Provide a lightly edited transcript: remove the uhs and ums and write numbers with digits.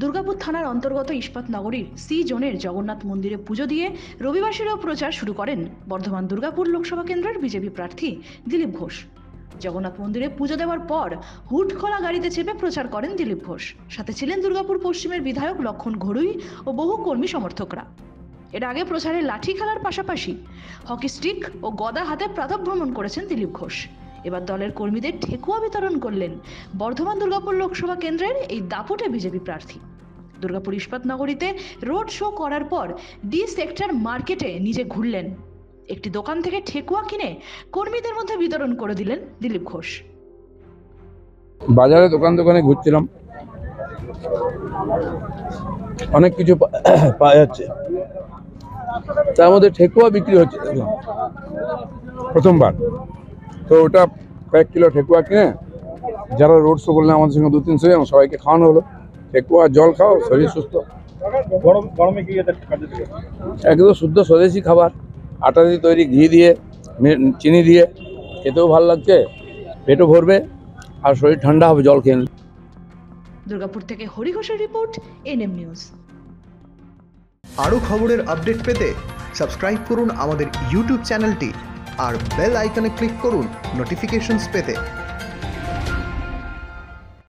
দুর্গাপুর থানার অন্তর্গত ইস্পাত নগরীর সি জোনের জগন্নাথ মন্দিরে পুজো দিয়ে রবিবাসীরাও প্রচার শুরু করেন বর্ধমান দুর্গাপুর লোকসভা কেন্দ্রের বিজেপি প্রার্থী দিলীপ ঘোষ। জগন্নাথ মন্দিরে পুজো দেওয়ার পর হুড খোলা গাড়িতে চেপে প্রচার করেন দিলীপ ঘোষ। সাথে ছিলেন দুর্গাপুর পশ্চিমের বিধায়ক লক্ষণ ঘড়ুই ও বহু কর্মী সমর্থকরা। এর আগে প্রচারে লাঠি খেলার পাশাপাশি হকি স্টিক ও গদা হাতে প্রাতঃভ্রমণ করেছেন দিলীপ ঘোষ। এবার দলের কর্মীদের ঠেকুয়া বিতরণ করলেন বর্ধমান দুর্গাপুর লোকসভা কেন্দ্রের এই দাপুটে বিজেপি প্রার্থী। দুর্গাপুর ইস্পাত নগরীতে রোড শো করার পর ডি সেক্টর মার্কেটে নিজে ঘুরলেন। একটি দোকান থেকে ঠেকুয়া কিনে কর্মীদের মধ্যে বিতরণ করে দিলেন দিলীপ ঘোষ। বাজারে দোকানে ঘুরছিলাম, অনেক কিছু পাওয়া যাচ্ছে, তার মধ্যে ঠেকুয়া বিক্রি হচ্ছে দেখলাম প্রথমবার। তো ওটা কয়েক কিলো ঠেকুয়া কিনে যারা রোড শো করলেন আমাদের সঙ্গে 2-300 জন সবাইকে খাওয়ানো হলো। ঠেকুয়া জল খাও, শরীর সুস্থ। গরমে কি একদম শুদ্ধ স্বদেশি খাবার, আটা দিয়ে তৈরি, ঘি দিয়ে, চিনি দিয়ে, খেতেও ভালো লাগছে, পেটও ভরবে আর শরীর ঠান্ডা হবে জল খেয়ে। দুর্গাপুর থেকে হরি ঘোষের রিপোর্ট, এনএম নিউজ। আরও খবরের আপডেট পেতে সাবস্ক্রাইব করুন আমাদের ইউটিউব চ্যানেলটি আর বেল আইকনে ক্লিক করুন নোটিফিকেশনস পেতে।